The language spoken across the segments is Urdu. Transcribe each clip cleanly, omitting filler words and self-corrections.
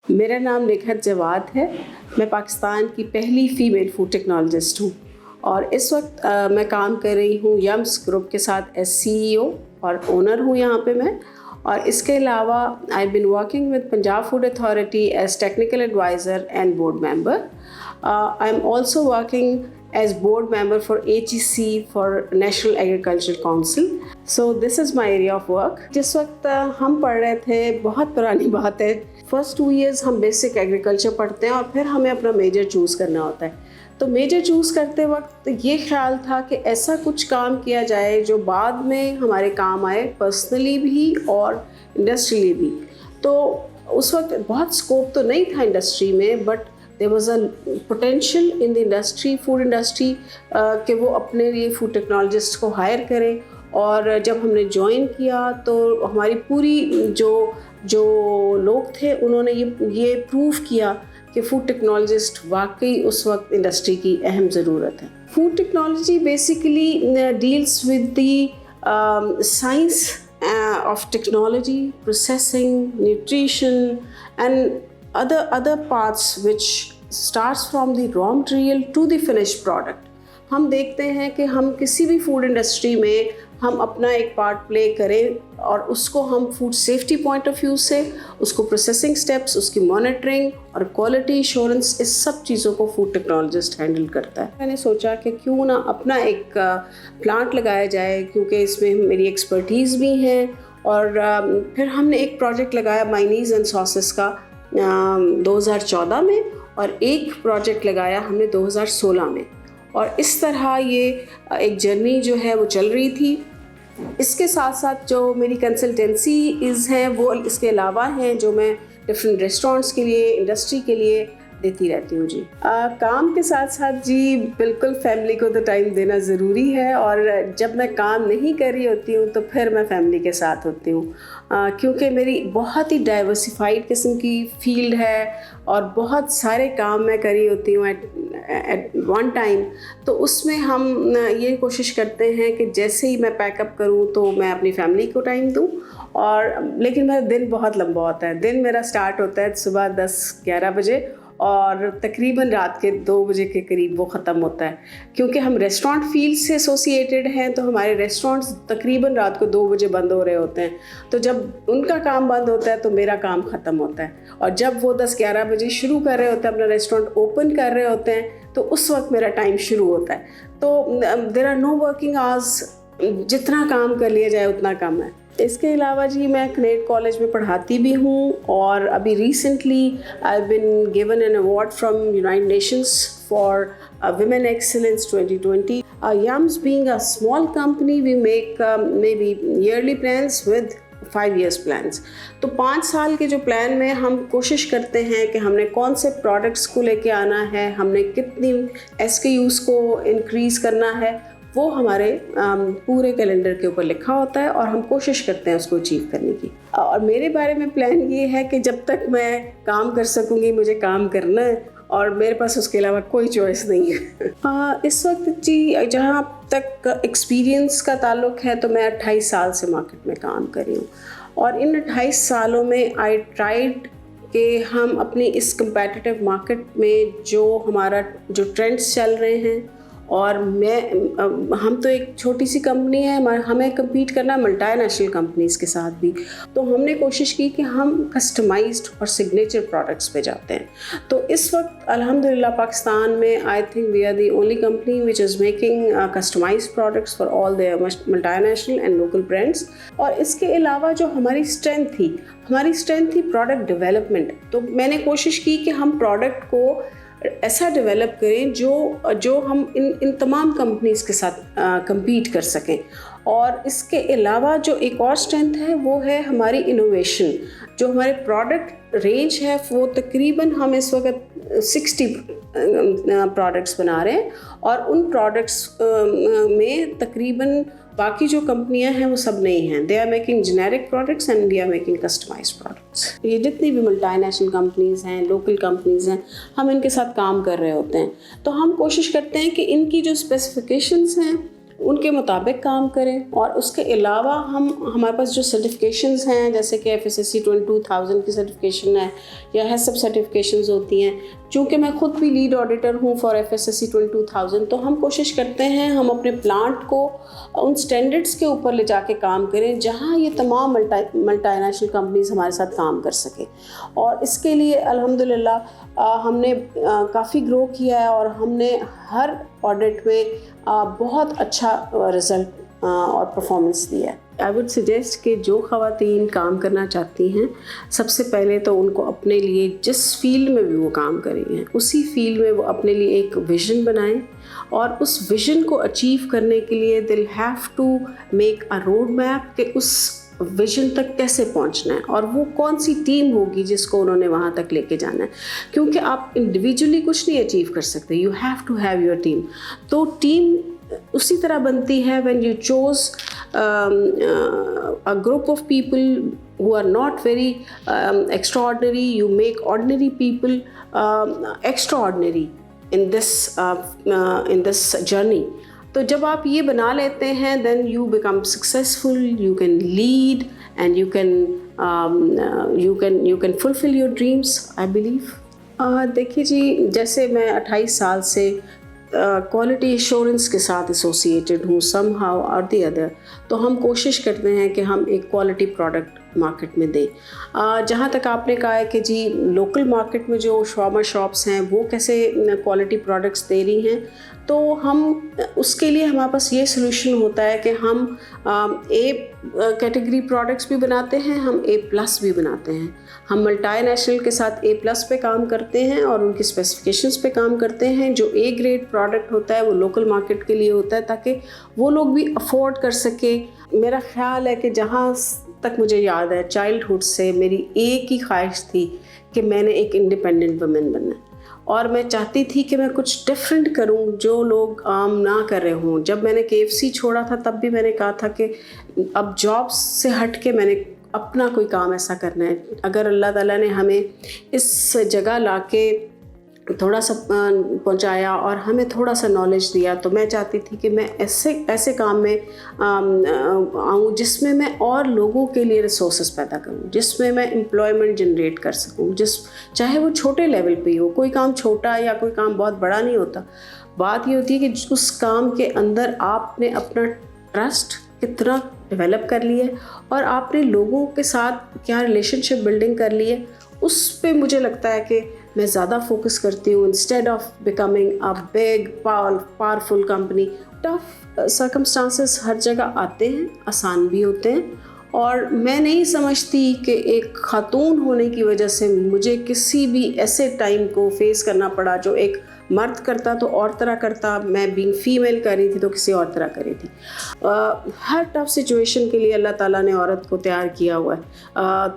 میرا نام نکہت جواد ہے. میں پاکستان کی پہلی فیمیل فوڈ ٹیکنالوجسٹ ہوں اور اس وقت میں کام کر رہی ہوں یمس گروپ کے ساتھ ایز CEO اور اونر ہوں یہاں پہ میں. اور اس کے علاوہ I been working with Punjab food authority as technical advisor and board member. I am also working as board member for HEC for National Agricultural Council. So this is my area of work. جس وقت ہم پڑھ رہے تھے, بہت پرانی بات ہے, فرسٹ 2 years ہم بیسک ایگریکلچر پڑھتے ہیں اور پھر ہمیں اپنا میجر چوز کرنا ہوتا ہے. تو میجر چوز کرتے وقت یہ خیال تھا کہ ایسا کچھ کام کیا جائے جو بعد میں ہمارے کام آئے, پرسنلی بھی اور انڈسٹریلی بھی. تو اس وقت بہت اسکوپ تو نہیں تھا انڈسٹری میں, but there was a potential in the industry, food industry, کہ وہ اپنے لیے فوڈ ٹیکنالوجسٹ کو ہائر کریں. اور جب ہم نے جوائن کیا تو ہماری پوری جو لوگ تھے انہوں نے یہ پروو کیا کہ فوڈ ٹیکنالوجسٹ واقعی اس وقت انڈسٹری کی اہم ضرورت ہے. Food technology basically deals with the science of technology, processing, nutrition and other parts which starts from the raw material to the finished product. ہم دیکھتے ہیں کہ ہم کسی بھی فوڈ انڈسٹری میں ہم اپنا ایک پارٹ پلے کریں اور اس کو ہم food safety point of view سے, اس کو پروسیسنگ سٹیپس, اس کی مانیٹرنگ اور کوالٹی ایشورنس, اس سب چیزوں کو فوڈ ٹیکنالوجسٹ ہینڈل کرتا ہے. میں نے سوچا کہ کیوں نہ اپنا ایک پلانٹ لگایا جائے, کیونکہ اس میں میری ایکسپرٹیز بھی ہیں. اور پھر ہم نے ایک پروجیکٹ لگایا مائنیز اینڈ ساسز کا 2014 میں, اور ایک پروجیکٹ لگایا ہم نے 2016 میں. اور اس طرح یہ ایک جرنی جو ہے وہ چل رہی تھی. اس کے ساتھ ساتھ جو میری کنسلٹنسیز ہیں وہ اس کے علاوہ ہیں جو میں ڈفرینٹ ریسٹورینٹس کے لیے, انڈسٹری کے لیے دیتی رہتی ہوں. جی کام کے ساتھ ساتھ جی بالکل فیملی کو تو ٹائم دینا ضروری ہے, اور جب میں کام نہیں کر رہی ہوتی ہوں تو پھر میں فیملی کے ساتھ ہوتی ہوں, کیونکہ میری بہت ہی ڈائیورسیفائڈ قسم کی فیلڈ ہے اور بہت سارے کام میں کر رہی ہوتی ہوں ایٹ ون ٹائم. تو اس میں ہم یہ کوشش کرتے ہیں کہ جیسے ہی میں پیک اپ کروں تو میں اپنی فیملی کو ٹائم دوں. اور لیکن میرا دن بہت لمبا ہوتا ہے. دن میرا سٹارٹ ہوتا ہے صبح 10-11 بجے اور تقریباً رات کے 2 بجے کے قریب وہ ختم ہوتا ہے. کیونکہ ہم ریسٹورانٹ فیلڈ سے ایسوسیٹیڈ ہیں تو ہمارے ریسٹورانٹس تقریباً رات کو 2 بجے بند ہو رہے ہوتے ہیں. تو جب ان کا کام بند ہوتا ہے تو میرا کام ختم ہوتا ہے, اور جب وہ 10-11 بجے شروع کر رہے ہوتے ہیں, اپنا ریسٹورانٹ اوپن کر رہے ہوتے ہیں, تو اس وقت میرا ٹائم شروع ہوتا ہے. تو there are no working hours, جتنا کام کر لیا جائے اتنا کم ہے. اس کے علاوہ جی میں کنیڈ کالج میں پڑھاتی بھی ہوں, اور ابھی recently I been given an award from United Nations for women excellence 2020. یمس being a small company we make maybe yearly plans with 5 years plans. تو 5 سال کے جو پلان میں ہم کوشش کرتے ہیں کہ ہم نے کون سے پروڈکٹس کو لے کے آنا ہے, ہم نے کتنی SKUs کو انکریز کرنا ہے, وہ ہمارے پورے کیلنڈر کے اوپر لکھا ہوتا ہے, اور ہم کوشش کرتے ہیں اس کو اچیو کرنے کی. اور میرے بارے میں پلان یہ ہے کہ جب تک میں کام کر سکوں گی مجھے کام کرنا ہے, اور میرے پاس اس کے علاوہ کوئی چوائس نہیں ہے. اس وقت جی جہاں تک ایکسپیرینس کا تعلق ہے تو میں 28 سال سے مارکیٹ میں کام کر رہی ہوں, اور ان 28 سالوں میں آئی ٹرائیڈ کہ ہم اپنی اس کمپیٹیٹیو مارکیٹ میں جو ٹرینڈس چل رہے ہیں, اور ہم تو ایک چھوٹی سی کمپنی ہے, ہمیں کمپیٹ کرنا ہے ملٹی نیشنل کمپنیز کے ساتھ بھی. تو ہم نے کوشش کی کہ ہم کسٹمائزڈ اور سگنیچر پروڈکٹس پہ جاتے ہیں. تو اس وقت الحمدللہ پاکستان میں I think we are the only company which is making customised products for all their multi national and local brands. اور اس کے علاوہ جو ہماری اسٹرینتھ تھی پروڈکٹ ڈیولپمنٹ. تو میں نے کوشش کی کہ ہم پروڈکٹ کو ایسا ڈیولپ کریں جو ہم ان تمام کمپنیز کے ساتھ کمپیٹ کر سکیں. اور اس کے علاوہ جو ایک اور اسٹرینتھ ہے وہ ہے ہماری انوویشن. جو ہمارے پروڈکٹ رینج ہے وہ تقریباً ہم اس وقت 60 پروڈکٹس بنا رہے ہیں, اور ان پروڈکٹس میں تقریباً باقی جو کمپنیاں ہیں وہ سب نہیں ہیں. They are making generic products and they are making customised products. یہ جتنی بھی ملٹی نیشنل کمپنیز ہیں, لوکل کمپنیز ہیں, ہم ان کے ساتھ کام کر رہے ہوتے ہیں. تو ہم کوشش کرتے ہیں کہ ان کی جو اسپیسیفکیشنز ہیں ان کے مطابق کام کریں. اور اس کے علاوہ ہمارے پاس جو سرٹیفکیشنز ہیں جیسے کہ FSSC 22000 کی سرٹیفکیشن ہے یا HACCP سرٹیفکیشنز ہوتی ہیں. چونکہ میں خود بھی لیڈ آڈیٹر ہوں فار FSSC 22000 تو ہم کوشش کرتے ہیں ہم اپنے پلانٹ کو ان سٹینڈرڈس کے اوپر لے جا کے کام کریں جہاں یہ تمام ملٹی نیشنل کمپنیز ہمارے ساتھ کام کر سکیں. اور اس کے لیے الحمدللہ ہم نے کافی گرو کیا ہے اور ہم نے ہر آڈٹ میں بہت اچھا رزلٹ اور پرفارمنس دیا ہے. آئی وڈ سجیسٹ کہ جو خواتین کام کرنا چاہتی ہیں سب سے پہلے تو ان کو اپنے لیے جس فیلڈ میں بھی وہ کام کر رہی ہیں اسی فیلڈ میں وہ اپنے لیے ایک ویژن بنائیں اور اس ویژن کو اچیو کرنے کے لیے دل have to make a road map کہ اس ویژن تک کیسے پہنچنا ہے اور وہ کون سی ٹیم ہوگی جس کو انہوں نے وہاں تک لے کے جانا ہے. کیونکہ آپ انڈیویجولی کچھ نہیں اچیو کر سکتے, you have to have your team. تو ٹیم اسی طرح بنتی ہے when you chose a group of people who are not very extraordinary, you make ordinary people extraordinary in this journey. تو جب آپ یہ بنا لیتے ہیں then you become successful, you can lead and you can fulfill your dreams, I believe. دیکھیے جی, جیسے میں 28 سال سے کوالٹی ایشورنس کے ساتھ ایسوسیٹیڈ ہوں سم ہاؤ اور دی ادر, تو ہم کوشش کرتے ہیں کہ ہم ایک کوالٹی پروڈکٹ مارکیٹ میں دیں. جہاں تک آپ نے کہا ہے کہ جی لوکل مارکیٹ میں جو شاورما شاپس ہیں وہ کیسے کوالٹی پروڈکٹس دے رہی ہیں, تو ہم اس کے لیے ہمارے پاس یہ سلوشن ہوتا ہے کہ ہم A کیٹیگری پروڈکٹس بھی بناتے ہیں, ہم A+ بھی بناتے ہیں. ہم ملٹی نیشنل کے ساتھ A+ پہ کام کرتے ہیں اور ان کی اسپیسیفکیشنز پہ کام کرتے ہیں. جو A گریڈ پروڈکٹ ہوتا ہے وہ لوکل مارکیٹ کے لیے ہوتا ہے تاکہ وہ لوگ بھی افورڈ کر سکے. میرا خیال ہے کہ جہاں تک مجھے یاد ہے چائلڈ ہوڈ سے میری ایک ہی خواہش تھی کہ میں نے ایک انڈیپینڈنٹ وومن بننا ہے اور میں چاہتی تھی کہ میں کچھ ڈفرینٹ کروں جو لوگ عام نہ کر رہے ہوں. جب میں نے KFC چھوڑا تھا تب بھی میں نے کہا تھا کہ اب جاب سے ہٹ کے میں نے اپنا کوئی کام ایسا کرنا ہے. اگر اللہ تعالیٰ نے ہمیں اس جگہ لا کے تھوڑا سا پہنچایا اور ہمیں تھوڑا سا نالج دیا تو میں چاہتی تھی کہ میں ایسے کام میں آؤں جس میں میں اور لوگوں کے لیے ریسورسز پیدا کروں, جس میں میں امپلائمنٹ جنریٹ کر سکوں, چاہے وہ چھوٹے لیول پہ ہی ہو. کوئی کام چھوٹا یا کوئی کام بہت بڑا نہیں ہوتا. بات یہ ہوتی ہے کہ اس کام کے اندر آپ نے اپنا ٹرسٹ کتنا ڈیولپ کر لی ہے اور آپ نے لوگوں کے ساتھ کیا ریلیشن شپ بلڈنگ کر لی ہے, اس پہ مجھے لگتا ہے کہ میں زیادہ فوکس کرتی ہوں instead of becoming a big powerful company. Tough circumstances ہر جگہ آتے ہیں, آسان بھی ہوتے ہیں, اور میں نہیں سمجھتی کہ ایک خاتون ہونے کی وجہ سے مجھے کسی بھی ایسے ٹائم کو فیس کرنا پڑا جو ایک مرد کرتا تو اور طرح کرتا, میں بینگ فیمیل کر رہی تھی تو کسی اور طرح کر رہی تھی. ہر ٹف سچویشن کے لیے اللہ تعالیٰ نے عورت کو تیار کیا ہوا ہے,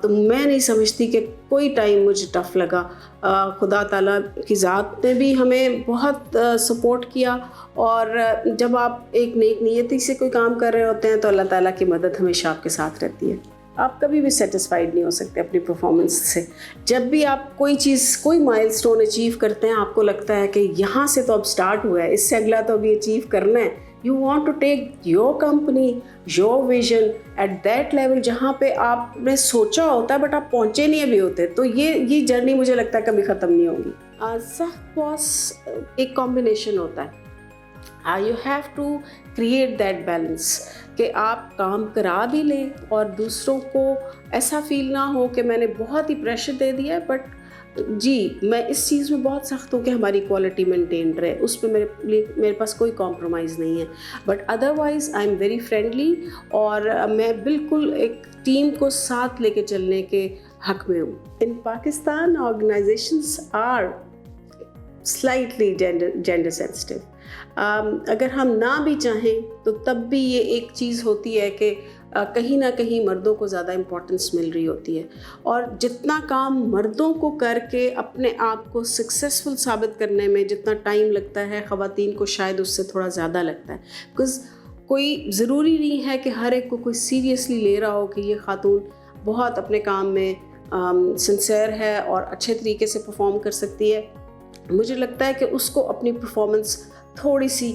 تو میں نہیں سمجھتی کہ کوئی ٹائم مجھے ٹف لگا. خدا تعالیٰ کی ذات نے بھی ہمیں بہت سپورٹ کیا, اور جب آپ ایک نیک نیتی سے کوئی کام کر رہے ہوتے ہیں تو اللہ تعالیٰ کی مدد ہمیشہ آپ کے ساتھ رہتی ہے. آپ کبھی بھی سیٹسفائیڈ نہیں ہو سکتے اپنی پرفارمنس سے. جب بھی آپ کوئی مائل سٹون اچیو کرتے ہیں آپ کو لگتا ہے کہ یہاں سے تو اب سٹارٹ ہوا ہے, اس سے اگلا تو ابھی اچیو کرنا ہے. You want to take your company, your vision at that level جہاں پہ آپ نے سوچا ہوتا ہے بٹ آپ پہنچے نہیں ابھی ہوتے. تو یہ جرنی مجھے لگتا ہے کبھی ختم نہیں ہوگی. سخت باس ایک کمبینیشن ہوتا ہے. You have to create that balance کہ آپ کام کرا بھی لیں اور دوسروں کو ایسا فیل نہ ہو کہ میں نے بہت ہی پریشر دے دیا ہے, بٹ جی میں اس چیز میں بہت سخت ہوں کہ ہماری کوالٹی مینٹین رہے, اس پہ میرے پاس کوئی کمپرومائز نہیں ہے. But otherwise I am very friendly اور میں بالکل ایک ٹیم کو ساتھ لے کے چلنے کے حق میں ہوں. In Pakistan organisations are slightly gender sensitive. اگر ہم نہ بھی چاہیں تو تب بھی یہ ایک چیز ہوتی ہے کہ کہیں نہ کہیں مردوں کو زیادہ امپورٹنس مل رہی ہوتی ہے, اور جتنا کام مردوں کو کر کے اپنے آپ کو سکسیزفل ثابت کرنے میں جتنا ٹائم لگتا ہے خواتین کو شاید اس سے تھوڑا زیادہ لگتا ہے. بیکاز کوئی ضروری نہیں ہے کہ ہر ایک کو کوئی سیریسلی لے رہا ہو کہ یہ خاتون بہت اپنے کام میں سنسیئر ہے اور اچھے طریقے سے پرفارم کر سکتی ہے. مجھے لگتا ہے کہ اس کو اپنی پرفارمنس تھوڑی سی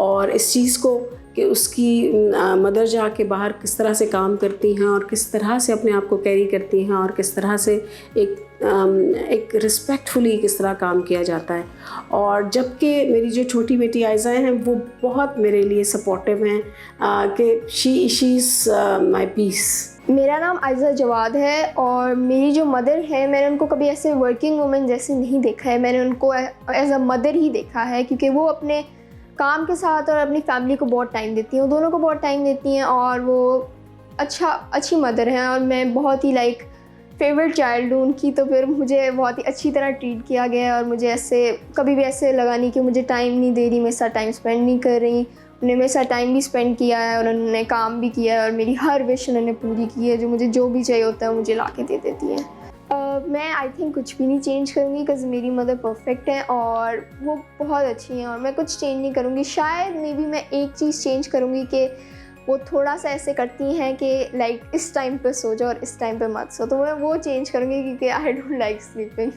اور اس چیز کو کہ اس کی مدر جا کے باہر کس طرح سے کام کرتی ہیں اور کس طرح سے اپنے آپ کو کیری کرتی ہیں اور کس طرح سے ایک رسپیکٹفلی کس طرح کام کیا جاتا ہے. اور جب کہ میری جو چھوٹی بیٹی آئزہ ہیں وہ بہت میرے لیے سپورٹیو ہیں کہ شی از مائی پیس. میرا نام عائزہ جواد ہے اور میری جو مدر ہے میں نے ان کو کبھی ایسے ورکنگ وومن جیسے نہیں دیکھا ہے. میں نے ان کو ایز اے مدر ہی دیکھا ہے کیونکہ وہ اپنے کام کے ساتھ اور اپنی فیملی کو بہت ٹائم دیتی ہیں. وہ دونوں کو بہت ٹائم دیتی ہیں اور وہ اچھی مدر ہیں اور میں بہت ہی لائک فیوریٹ چائلڈ ہوں ان کی. تو پھر مجھے بہت ہی اچھی طرح ٹریٹ کیا گیا ہے اور مجھے ایسے کبھی بھی ایسے لگا نہیں کہ مجھے ٹائم نہیں دے رہی, میرے ساتھ ٹائم اسپینڈ نہیں کر رہی. انہوں نے میرے ساتھ ٹائم بھی اسپینڈ کیا ہے اور انہوں نے کام بھی کیا ہے اور میری ہر وش انہوں نے پوری کی ہے. مجھے جو بھی چاہیے ہوتا ہے مجھے لا کے دے دیتی ہیں. میں آئی تھنک کچھ بھی نہیں چینج کروں گی بیکاز میری مدر پرفیکٹ ہے اور وہ بہت اچھی ہیں اور میں کچھ چینج نہیں کروں گی. شاید مے بی میں ایک چیز چینج کروں گی کہ وہ تھوڑا سا ایسے کرتی ہیں کہ لائک اس ٹائم پہ سو جاؤ اور اس ٹائم پہ مت سو. تو میں وہ چینج کروں گی کیونکہ آئی ڈونٹ لائک سلیپنگ.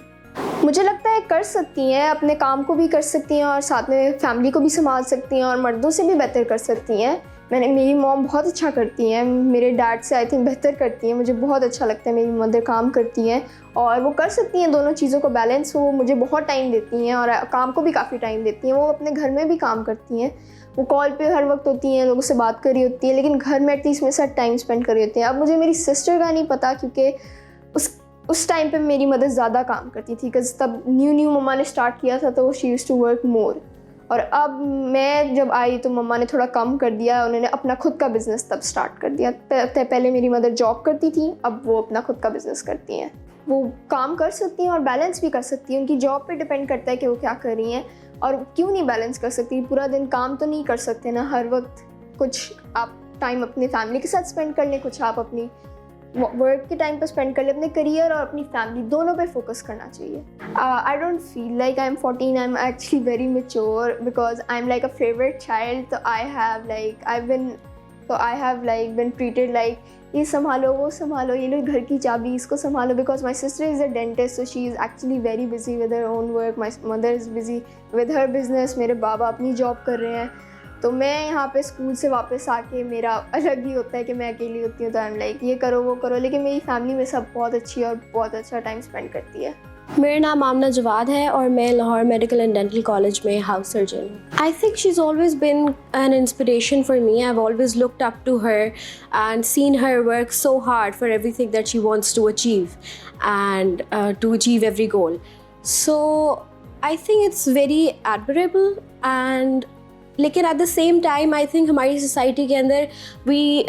مجھے لگتا ہے کر سکتی ہیں, اپنے کام کو بھی کر سکتی ہیں اور ساتھ میں فیملی کو بھی سنبھال سکتی ہیں اور مردوں سے بھی بہتر کر سکتی ہیں. میری موم بہت اچھا کرتی ہیں, میرے ڈیڈ سے آئی تھنک بہتر کرتی ہیں. مجھے بہت اچھا لگتا ہے میری مدر کام کرتی ہیں اور وہ کر سکتی ہیں دونوں چیزوں کو بیلنس. وہ مجھے بہت ٹائم دیتی ہیں اور کام کو بھی کافی ٹائم دیتی ہیں. وہ اپنے گھر میں بھی کام کرتی ہیں, وہ کال پہ ہر وقت ہوتی ہیں, لوگوں سے بات کر رہی ہوتی ہیں, لیکن گھر میں ایٹ لیسٹ میرے ساتھ ٹائم اسپینڈ کر رہی ہوتی ہیں. اب مجھے میری سسٹر کا نہیں پتہ کیونکہ اس ٹائم پہ میری مدر زیادہ کام کرتی تھی بیکاز تب نیو مما نے اسٹارٹ کیا تھا تو she used to work more. اور اب میں جب آئی تو مما نے تھوڑا کم کر دیا, انہوں نے اپنا خود کا بزنس تب اسٹارٹ کر دیا. پہلے میری مدر جاب کرتی تھی, اب وہ اپنا خود کا بزنس کرتی ہیں. وہ کام کر سکتی ہیں اور بیلنس بھی کر سکتی ہیں. ان کی جاب پہ ڈپینڈ کرتا ہے کہ وہ کیا کر رہی ہیں اور کیوں نہیں بیلنس کر سکتی. پورا دن کام تو نہیں کر سکتے نا, ہر وقت کچھ آپ ٹائم اپنی فیملی کے ساتھ اسپینڈ کر لیں, کچھ آپ اپنی ورک کے ٹائم پہ اسپینڈ کر لیں. اپنے کریئر اور اپنی فیملی دونوں پہ فوکس کرنا چاہیے. I don't feel like I am 14, I am actually very mature because I am like a favourite child. تو I have like been treated like یہ سنبھالو, وہ سنبھالو, یہ لو گھر کی چابی, اس کو سنبھالو. Because my sister is a dentist so she is actually very busy with her own work. My mother is busy with her business. میرے بابا اپنی جاب کر رہے ہیں. تو میں یہاں پہ اسکول سے واپس آ کے میرا الگ ہی ہوتا ہے کہ میں اکیلی ہوتی ہوں. تو آئی ایم لائک یہ کرو وہ کرو, لیکن میری فیملی میں سب بہت اچھی ہے اور بہت اچھا ٹائم اسپینڈ کرتی ہے. میرا نام آمنہ جواد ہے اور میں Lahore medical and dental college میں ہاؤس سرجن ہوں. I think she is always been an inspiration for me. I have always looked up to her and seen her work so hard for everything that she wants to achieve and to achieve every goal. So I think it's very admirable and لیکن at the same time I think ہماری سوسائٹی کے اندر we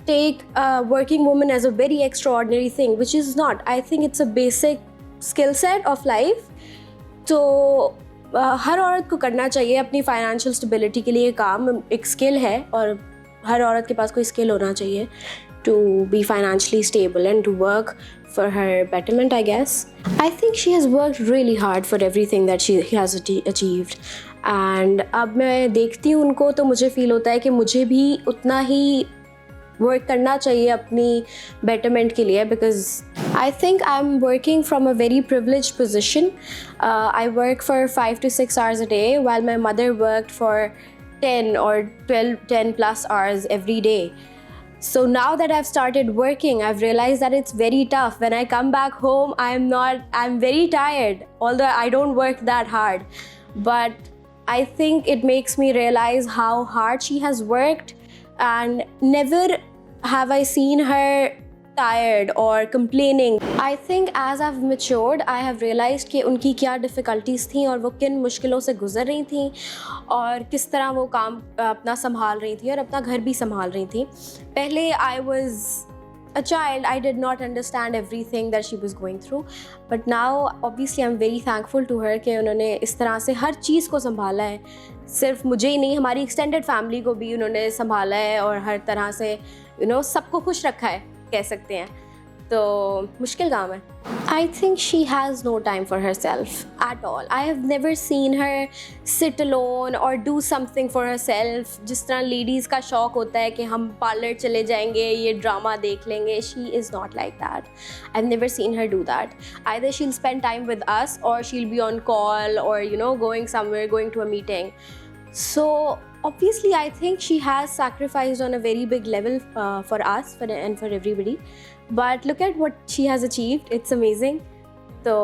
take working women is a very extraordinary thing which is not. I think it's a basic skill set of life. تو ہر عورت کو کرنا چاہیے اپنی فائنینشیل اسٹیبلٹی کے لیے کام. ایک اسکل ہے اور ہر عورت کے پاس کوئی اسکل ہونا چاہیے to be financially stable and to work for her betterment, I guess. I think she has worked really hard for everything that she has achieved. And اب میں دیکھتی ہوں ان کو تو مجھے فیل ہوتا ہے کہ مجھے بھی اتنا ہی ورک کرنا چاہیے اپنی بیٹرمنٹ کے لیے because I think I'm working from a very privileged position. I work for 5 to 6 hours a day while my mother worked for 10 or 10 plus hours every day. So now that I've started working, I've realized that it's very tough. When I come back home, I'm very tired, although I don't work that hard. But I think it makes me realize how hard she has worked, and never have I seen her tired or complaining. I think as I've matured, I have realized کہ ان کی کیا ڈیفیکلٹیز تھیں اور وہ کن مشکلوں سے گزر رہی تھیں اور کس طرح وہ کام اپنا سنبھال رہی تھیں اور اپنا گھر بھی سنبھال رہی تھیں. پہلے I was a child, I did not understand everything that she was going through, but now obviously I'm very thankful to her کہ انہوں نے اس طرح سے ہر چیز کو سنبھالا ہے. صرف مجھے ہی نہیں, ہماری ایکسٹینڈیڈ فیملی کو بھی انہوں نے سنبھالا ہے اور ہر طرح سے سب کو خوش رکھا ہے کہہ سکتے ہیں. تو مشکل کام ہے. I think she has no time for herself at all. I have never seen her sit alone or do something for herself. جس طرح لیڈیز کا شوق ہوتا ہے کہ ہم پارلر چلے جائیں گے, یہ ڈرامہ دیکھ لیں گے. She is not like that. I've never seen her do that. Either she'll spend time with us or she'll be on call or going somewhere, going to a meeting. So obviously, I think she has sacrificed on a very big level for us and for everybody. But look at what she has achieved. It's amazing. So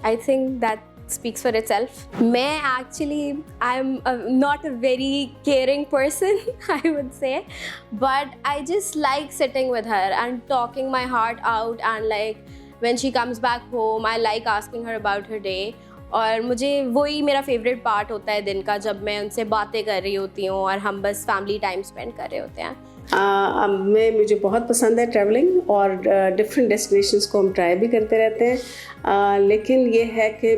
I think that speaks for itself. I'm not a very caring person, I would say. But I just like sitting with her and talking my heart out. And like when she comes back home, I like asking her about her day. اور مجھے وہی میرا فیوریٹ پارٹ ہوتا ہے دن کا, جب میں ان سے باتیں کر رہی ہوتی ہوں اور ہم بس فیملی ٹائم اسپینڈ کر رہے ہوتے ہیں. مجھے بہت پسند ہے ٹریولنگ, اور ڈفرینٹ ڈیسٹینیشنس کو ہم ٹرائی بھی کرتے رہتے ہیں. لیکن یہ ہے کہ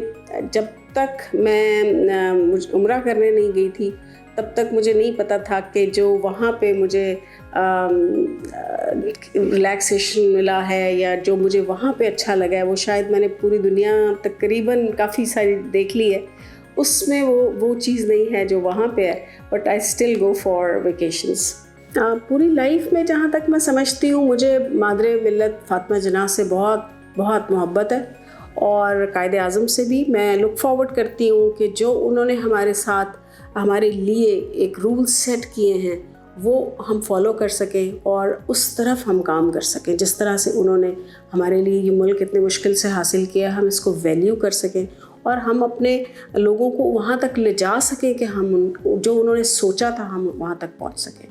جب تک میں عمرہ کرنے نہیں گئی تھی تب تک مجھے نہیں پتہ تھا کہ جو وہاں پہ مجھے ریلیکسیشن ملا ہے یا جو مجھے وہاں پہ اچھا لگا ہے وہ شاید میں نے پوری دنیا تقریباً کافی ساری دیکھ لی ہے, اس میں وہ چیز نہیں ہے جو وہاں پہ ہے. But I still go for vacations. پوری لائف میں جہاں تک میں سمجھتی ہوں مجھے مادر ملت فاطمہ جناح سے بہت بہت محبت ہے, اور قائد اعظم سے بھی. میں لک فارورڈ کرتی ہوں کہ جو انہوں نے ہمارے ساتھ ہمارے لیے ایک رول سیٹ کیے ہیں وہ ہم فالو کر سکیں اور اس طرف ہم کام کر سکیں. جس طرح سے انہوں نے ہمارے لیے یہ ملک اتنے مشکل سے حاصل کیا, ہم اس کو ویلیو کر سکیں اور ہم اپنے لوگوں کو وہاں تک لے جا سکیں کہ ہم جو انہوں نے سوچا تھا ہم وہاں تک پہنچ سکیں.